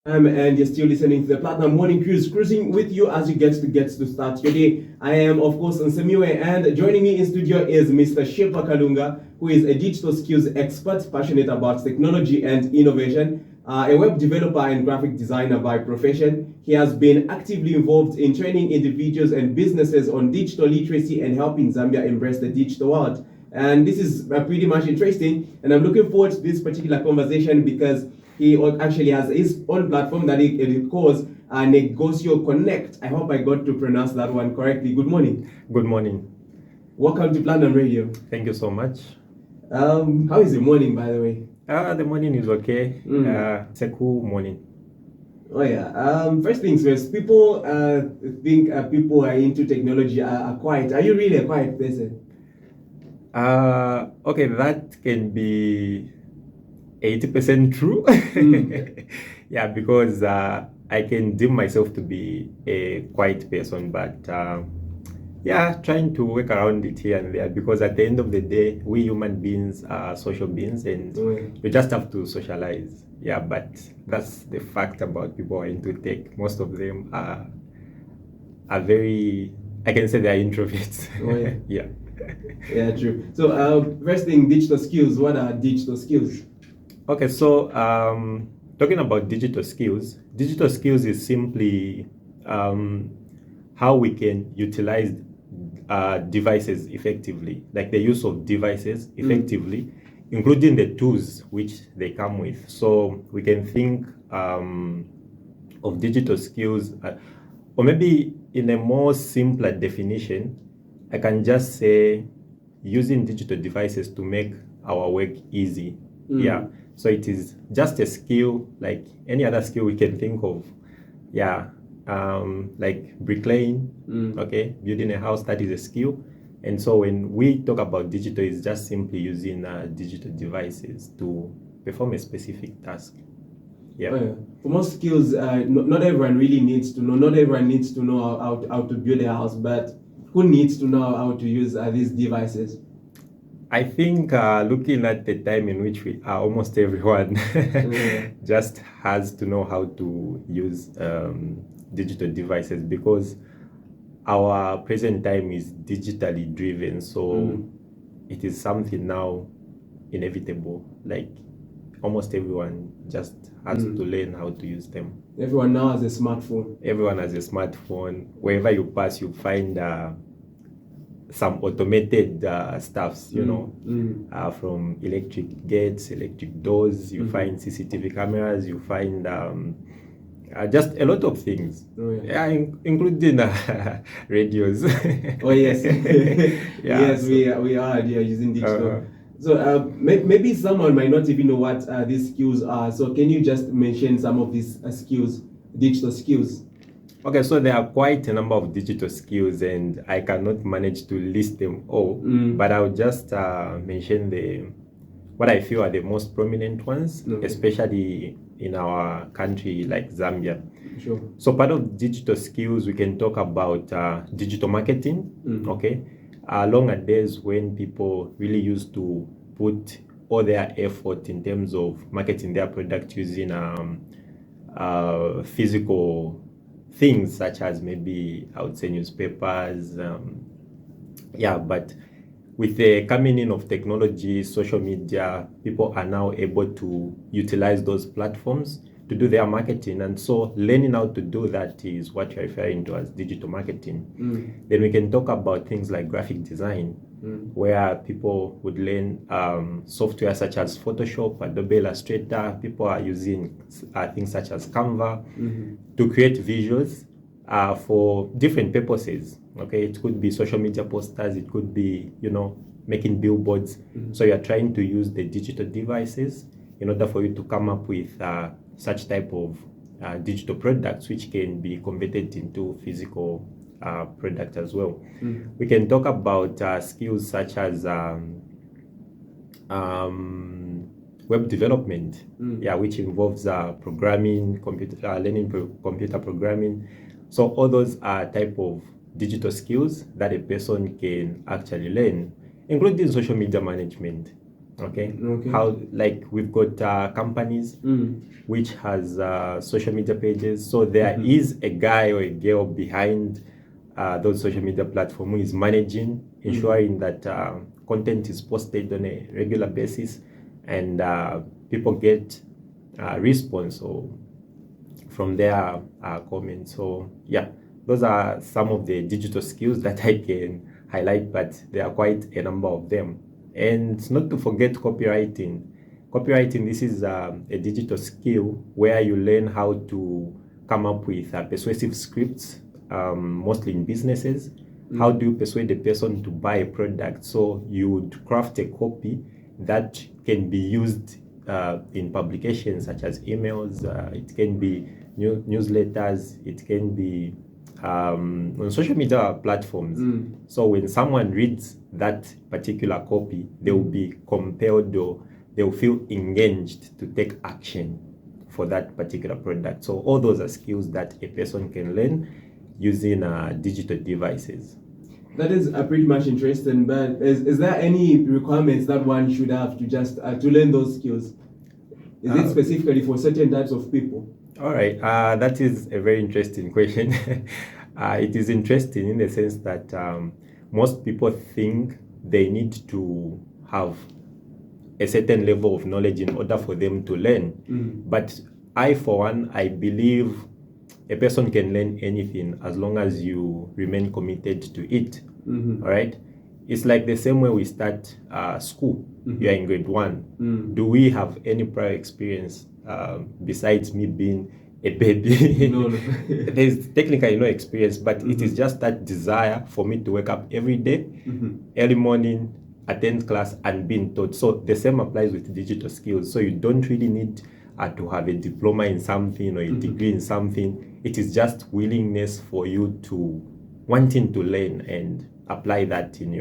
And you're still listening to the Platinum Morning Cruise, cruising with you as you get to start your day. I am, of course, Nsemiwe, and joining me in studio is Mr. Shepa Kalunga, who is a digital skills expert, passionate about technology and innovation, a web developer and graphic designer by profession. He has been actively involved in training individuals and businesses on digital literacy and helping Zambia embrace the digital world. And this is pretty much interesting, and I'm looking forward to this particular conversation because he actually has his own platform that he calls Negocio Connect. I hope I got to pronounce that one correctly. Good morning. Good morning. Welcome to Platinum Radio. Thank you so much. How is the morning, by the way? The morning is okay. It's a cool morning. Oh yeah. First things first. People think people are into technology are quiet. Are you really a quiet person? Okay, that can be 80% true. Yeah, because I can deem myself to be a quiet person, but yeah, trying to work around it here and there, because at the end of the day, we human beings are social beings, and you just have to socialize. Yeah, but that's the fact about people who are into tech. Most of them are very, I can say they're introverts. Oh, yeah. Yeah. Yeah, true. So first thing, digital skills. What are digital skills? Okay, so talking about digital skills is simply how we can utilize devices effectively, like the use of devices effectively, including the tools which they come with. So we can think of digital skills, or maybe in a more simpler definition, I can just say using digital devices to make our work easy. Yeah. So it is just a skill like any other skill we can think of. Yeah. Like bricklaying, okay, building a house, that is a skill. And so when we talk about digital, it's just simply using digital devices to perform a specific task. Yeah. Oh, yeah. For most skills, not everyone really needs to know. Not everyone needs to know how to build a house, but who needs to know how to use these devices? I think looking at the time in which we are, almost everyone just has to know how to use digital devices, because our present time is digitally driven. So it is something now inevitable. Like almost everyone just has to learn how to use them. Everyone now has a smartphone. Everyone has a smartphone. Wherever you pass, you find some automated stuffs, from electric gates, electric doors, you find CCTV cameras, you find just a lot of things. Oh, yeah. Including radios. Oh yes. Yeah, yes, so, we are using digital. So maybe someone might not even know what these skills are. So can you just mention some of these skills, digital skills? Okay, so there are quite a number of digital skills, and I cannot manage to list them all, but I'll just mention what I feel are the most prominent ones, especially in our country like Zambia. Sure. So part of digital skills, we can talk about digital marketing, okay? Longer days when people really used to put all their effort in terms of marketing their product using physical things such as maybe I would say newspapers. But with the coming in of technology, social media, people are now able to utilize those platforms to do their marketing. And so learning how to do that is what you're referring to as digital marketing. Then we can talk about things like graphic design, where people would learn software such as Photoshop, Adobe Illustrator. People are using things such as Canva to create visuals for different purposes. Okay, it could be social media posters, it could be, making billboards. So you're trying to use the digital devices in order for you to come up with such type of digital products which can be converted into physical product as well. We can talk about skills such as web development, which involves programming, learning computer programming. So all those are type of digital skills that a person can actually learn, including social media management. Okay. Okay. How, like, we've got companies which has social media pages. So there is a guy or a girl behind those social media platforms who is managing, ensuring that content is posted on a regular basis, and people get response or from their comments. So yeah, those are some of the digital skills that I can highlight, but there are quite a number of them. And not to forget copywriting. Copywriting, this is a digital skill where you learn how to come up with persuasive scripts, mostly in businesses. How do you persuade a person to buy a product? So you would craft a copy that can be used in publications such as emails, it can be newsletters, it can be on social media platforms. So when someone reads that particular copy, they will be compelled, or they will feel engaged to take action for that particular product. So all those are skills that a person can learn using digital devices. That is pretty much interesting, but is there any requirements that one should have to just to learn those skills? Is it specifically for certain types of people? All right, that is a very interesting question. It is interesting in the sense that most people think they need to have a certain level of knowledge in order for them to learn. But I, for one, I believe a person can learn anything as long as you remain committed to it. All right. It's like the same way we start school. You are in grade 1. Do we have any prior experience besides me being a baby? No. There's technically no experience, but it is just that desire for me to wake up every day, early morning, attend class, and being taught. So the same applies with digital skills. So you don't really need to have a diploma in something or a degree in something. It is just willingness for you to wanting to learn and apply that in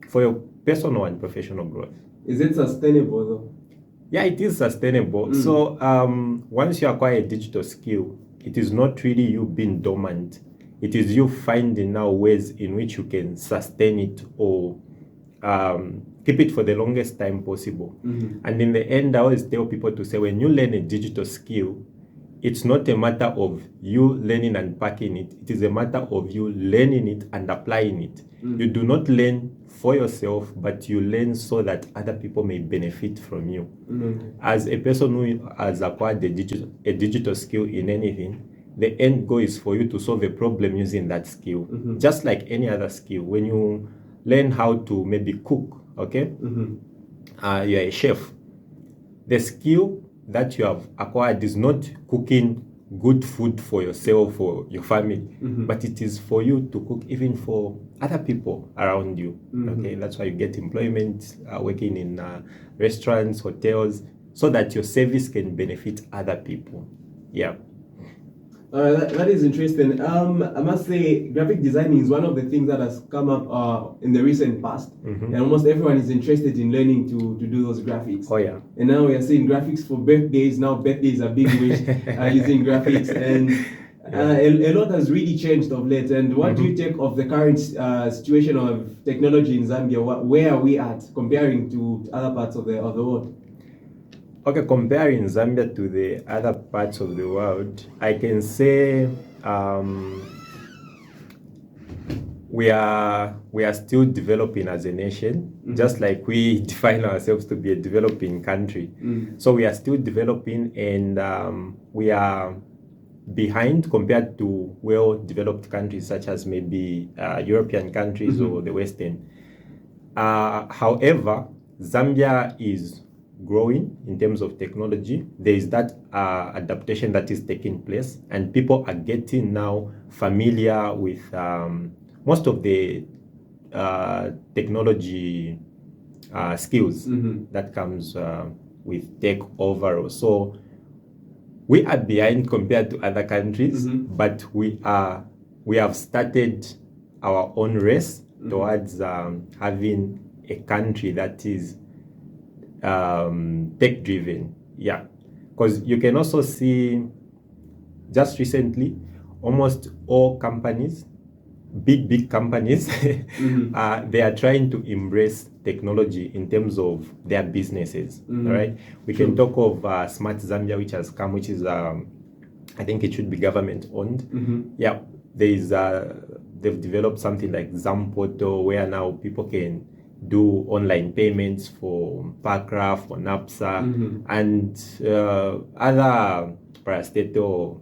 for your personal and professional growth. Is it sustainable though? Yeah, it is sustainable. So once you acquire a digital skill, it is not really you being dormant. It is you finding now ways in which you can sustain it or keep it for the longest time possible. And in the end, I always tell people to say, when you learn a digital skill, it's not a matter of you learning and packing it. It is a matter of you learning it and applying it. You do not learn for yourself, but you learn so that other people may benefit from you. As a person who has acquired a digital skill in anything, the end goal is for you to solve a problem using that skill. Just like any other skill. When you learn how to maybe cook, okay? You're a chef. The skill that you have acquired is not cooking good food for yourself or your family, but it is for you to cook even for other people around you. Okay, that's why you get employment, working in restaurants, hotels, so that your service can benefit other people. Yeah. That is interesting. I must say, graphic designing is one of the things that has come up in the recent past, and almost everyone is interested in learning to do those graphics. Oh yeah. And now we are seeing graphics for birthdays. Now birthdays are big wish using graphics, and a lot has really changed of late. And what do you take of the current situation of technology in Zambia? Where are we at comparing to other parts of the world? Okay, comparing Zambia to the other parts of the world, I can say we are still developing as a nation, just like we define ourselves to be a developing country. So we are still developing, and we are behind compared to well-developed countries such as maybe European countries or the Western. However, Zambia is growing in terms of technology. There is that adaptation that is taking place, and people are getting now familiar with most of the technology skills that comes with tech overall. So we are behind compared to other countries, but we have started our own race towards having a country that is tech driven. Yeah, because you can also see just recently almost all companies, big companies, they are trying to embrace technology in terms of their businesses. Mhm. All right, we Sure. can talk of Smart Zambia, which has come, which is I think it should be government owned. Yeah, there is they've developed something like Zampoto, where now people can do online payments for Pakra, for NAPSA, and other parastatal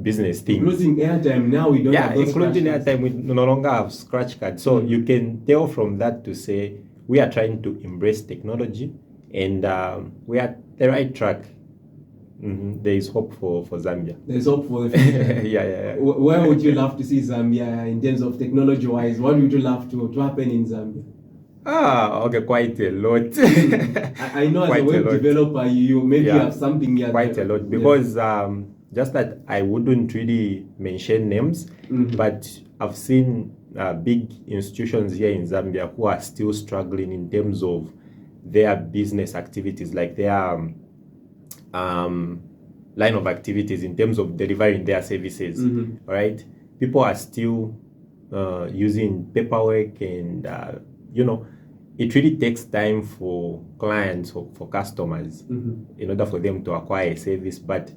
business things. Including airtime, now we don't Yeah, have those including scratch cards. airtime, we no longer have scratch cards. So you can tell from that to say we are trying to embrace technology, and we are the right track. There is hope for Zambia. There's hope for the future. Yeah. Where would you love to see Zambia in terms of technology-wise? What would you love to happen in Zambia? Okay, quite a lot. I know as Quite a a web lot. developer, you maybe Yeah. have something here. Quite a lot, because just that I wouldn't really mention names, but I've seen big institutions here in Zambia who are still struggling in terms of their business activities, like their line of activities in terms of delivering their services. All right, people are still using paperwork, and it really takes time for clients or for customers in order for them to acquire a service. But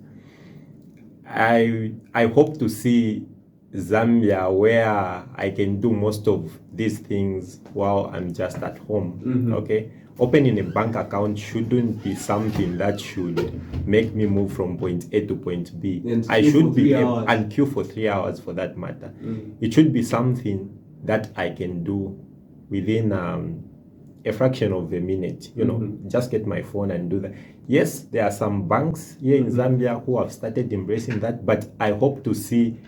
I hope to see Zambia where I can do most of these things while I'm just at home. Okay, opening a bank account shouldn't be something that should make me move from point A to point B. And I queue should for be 3 able hours. and queue for 3 hours for that matter. It should be something that I can do within a fraction of a minute. Just get my phone and do that. Yes, there are some banks here in Zambia who have started embracing that, but I hope to see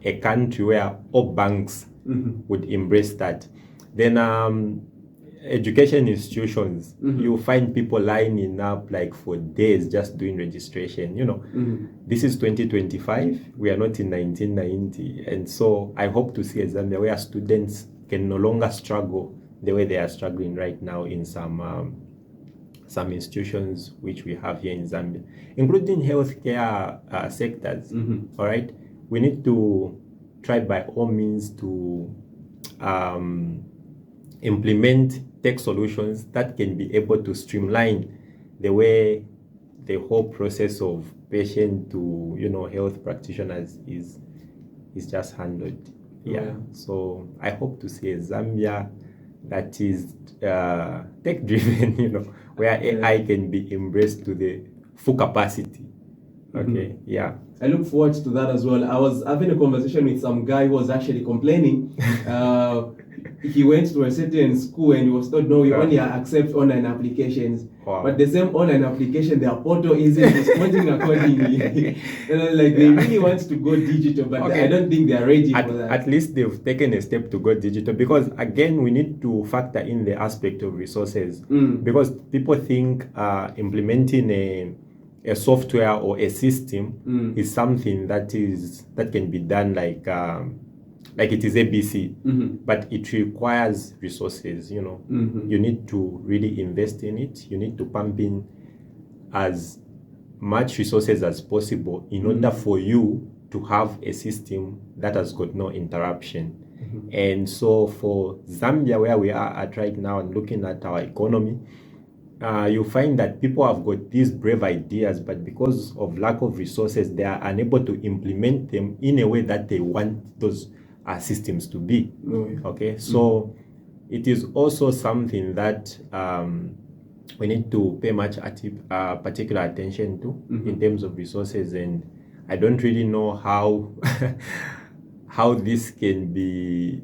a country where all banks would embrace that. Then education institutions, you find people lining up like for days just doing registration. This is 2025, we are not in 1990, and so I hope to see a Zambia where students can no longer struggle the way they are struggling right now in some institutions which we have here in Zambia, including healthcare sectors. All right, we need to try by all means to implement tech solutions that can be able to streamline the way the whole process of patient to health practitioners is just handled. Yeah. So I hope to see a Zambia that is tech driven, where AI can be embraced to the full capacity. Okay. Yeah. I look forward to that as well. I was having a conversation with some guy who was actually complaining. He went to a certain school and he was told, no, we only accept online applications. Wow. But the same online application, their portal isn't responding accordingly. They really want to go digital, but I don't think they are ready for that. At least they've taken a step to go digital, because again, we need to factor in the aspect of resources. Because people think implementing a software or a system is something that can be done like it is ABC, but it requires resources. You need to really invest in it. You need to pump in as much resources as possible in order for you to have a system that has got no interruption. And so for Zambia, where we are at right now, and looking at our economy, you find that people have got these brave ideas, but because of lack of resources, they are unable to implement them in a way that they want those systems to be. Okay, so it is also something that we need to pay much particular attention to in terms of resources, and I don't really know how how this can be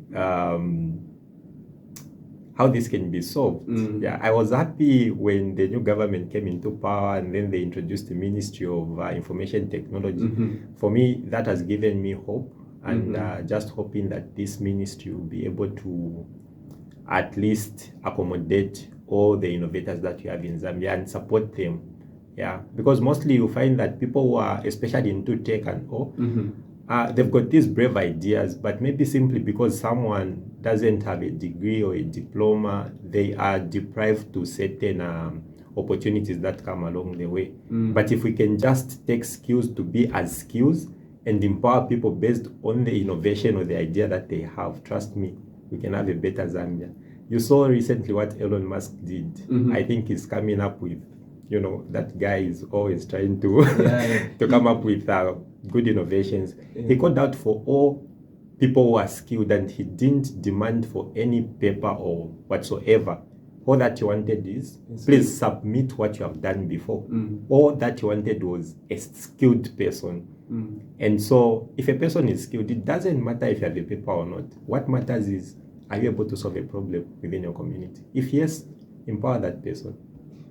solved. Yeah, I was happy when the new government came into power and then they introduced the Ministry of Information Technology. For me, that has given me hope, and just hoping that this ministry will be able to at least accommodate all the innovators that you have in Zambia and support them. Yeah, because mostly you find that people who are especially into tech and all, they've got these brave ideas, but maybe simply because someone doesn't have a degree or a diploma, they are deprived to certain opportunities that come along the way. But if we can just take skills to be as skills and empower people based on the innovation or the idea that they have, trust me, we can have a better Zambia. You saw recently what Elon Musk did. Mhm. I think he's coming up with, that guy is always trying to Yeah. to come up with good innovations. Yeah. He called out for all people who are skilled, and he didn't demand for any paper or whatsoever. All that he wanted is, Yes. please submit what you have done before. All that he wanted was a skilled person. And so if a person is skilled, it doesn't matter if you have a paper or not. What matters is, are you able to solve a problem within your community? If yes, empower that person.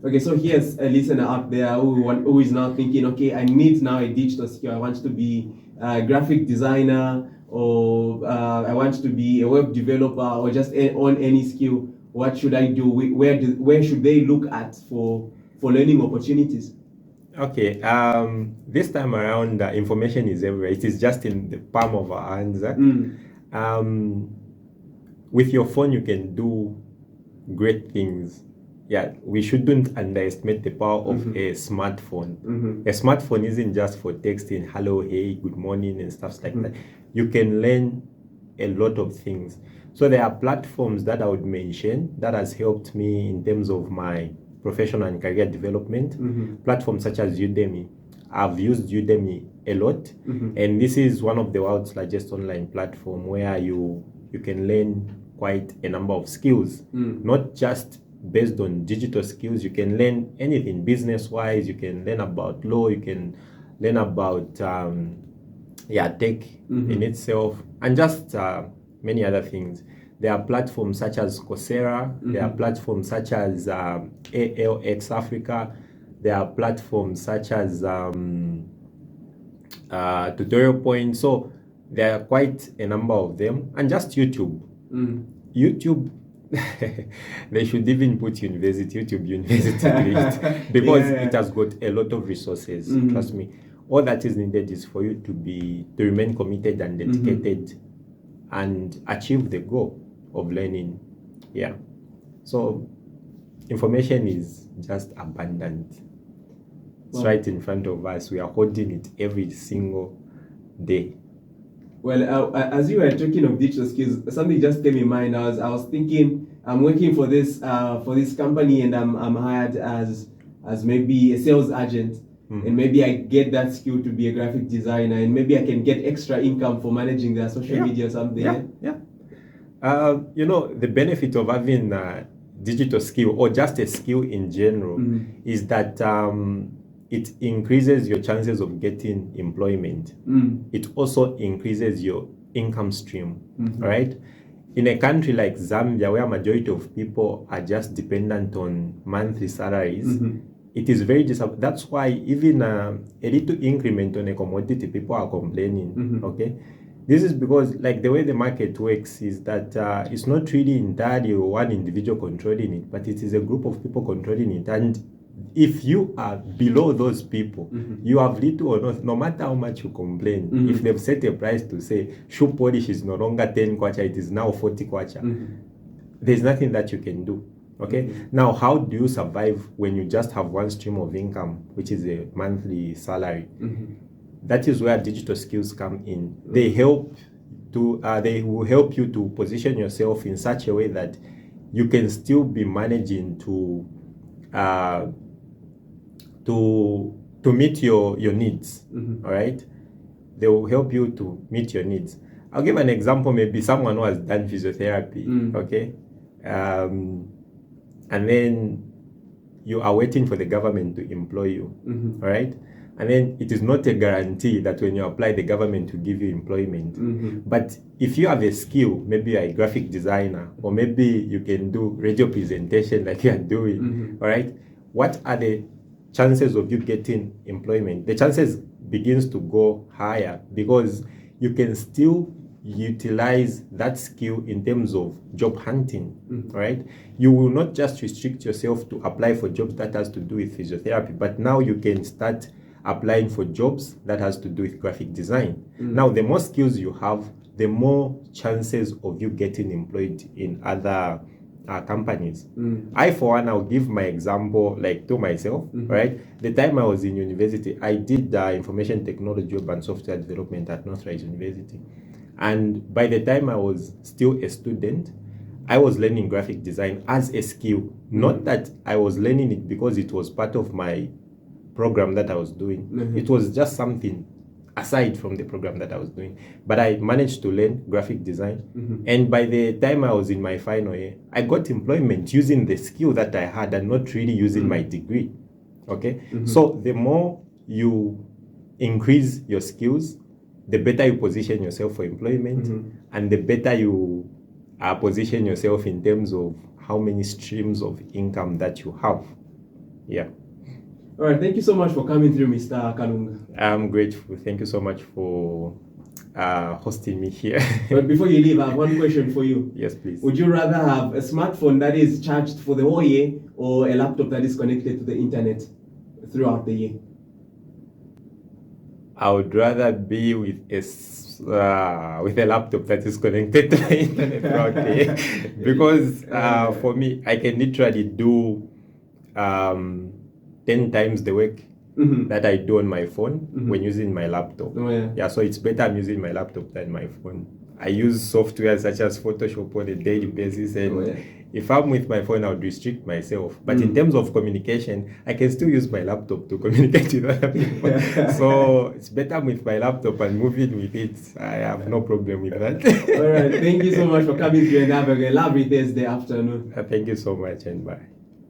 Okay, so here's a listener out there who is now thinking, okay, I need now a digital skill. I want to be a graphic designer, or I want to be a web developer, or just on any skill. What should I do? Where should they look at for learning opportunities? Okay, this time around, information is everywhere. It is just in the palm of our hands. With your phone, you can do great things. Yeah, we shouldn't underestimate the power of a smartphone. A smartphone isn't just for texting, hello, hey, good morning, and stuff like that. You can learn a lot of things. So there are platforms that I would mention that has helped me in terms of my professional and career development. Platforms such as Udemy. I've used Udemy a lot, and this is one of the world's largest online platform where you can learn quite a number of skills, not just based on digital skills. You can learn anything business-wise. You can learn about law. You can learn about tech in itself, and just many other things. There are platforms such as Coursera. There are platforms such as ALX Africa. There are platforms such as Tutorial Point. So there are quite a number of them, and just YouTube. YouTube, they should even put YouTube University because it has got a lot of resources. Trust me. All that is needed is for you to remain committed and dedicated and achieve the goal of learning. Yeah. So information is just abundant. It's right in front of us. We are holding it every single day. Well, as you were talking of digital skills, something just came in mind. I was thinking, I'm working for this company, and I'm hired as maybe a sales agent, and maybe I get that skill to be a graphic designer, and maybe I can get extra income for managing their social media or something. The benefit of having a digital skill, or just a skill in general, is that it increases your chances of getting employment. It also increases your income stream, right? In a country like Zambia, where majority of people are just dependent on monthly salaries, it is very that's why even a little increment on a commodity, people are complaining. Okay, this is because, like, the way the market works is that it's not really entirely one individual controlling it, but it is a group of people controlling it. And if you are below those people, you have little or no matter how much you complain, if they've set a price to say shoe polish is no longer 10 kwacha, it is now 40 kwacha, there's nothing that you can do. Okay. Now, how do you survive when you just have one stream of income, which is a monthly salary? That is where digital skills come in. They they will help you to position yourself in such a way that you can still be managing to meet your needs. All right, they will help you to meet your needs. I'll give an example. Maybe someone who has done physiotherapy. Okay, and then you are waiting for the government to employ you. All right, and then it is not a guarantee that when you apply, the government will give you employment. But if you have a skill, maybe you're a graphic designer, or maybe you can do radio presentation like you are doing. All right, what are the chances of you getting employment? The chances begins to go higher because you can still utilize that skill in terms of job hunting. Right, you will not just restrict yourself to apply for jobs that has to do with physiotherapy, but now you can start applying for jobs that has to do with graphic design. Now, the more skills you have, the more chances of you getting employed in other companies. I, for one, I'll give my example, like, to myself. Right, the time I was in university, I did information technology and software development at Northrise University, and by the time I was still a student, I was learning graphic design as a skill, not that I was learning it because it was part of my program that I was doing. It was just something aside from the program that I was doing. But I managed to learn graphic design. And by the time I was in my final year, I got employment using the skill that I had and not really using my degree. Okay? So the more you increase your skills, the better you position yourself for employment, and the better you position yourself in terms of how many streams of income that you have. Yeah. All right, thank you so much for coming through, Mr. Kalunga. I'm grateful. Thank you so much for hosting me here. But before you leave, I have one question for you. Yes, please. Would you rather have a smartphone that is charged for the whole year or a laptop that is connected to the internet throughout the year? I would rather be with a laptop that is connected to the internet throughout the year. Because for me, I can literally do 10 times the work that I do on my phone when using my laptop. Yeah, so it's better I'm using my laptop than my phone. I use software such as Photoshop on a daily basis, and if I'm with my phone, I would restrict myself. But in terms of communication, I can still use my laptop to communicate with other people. So it's better I'm with my laptop and moving with it. I have no problem with that. All right, thank you so much for coming here and have a lovely Thursday afternoon. Thank you so much, and bye.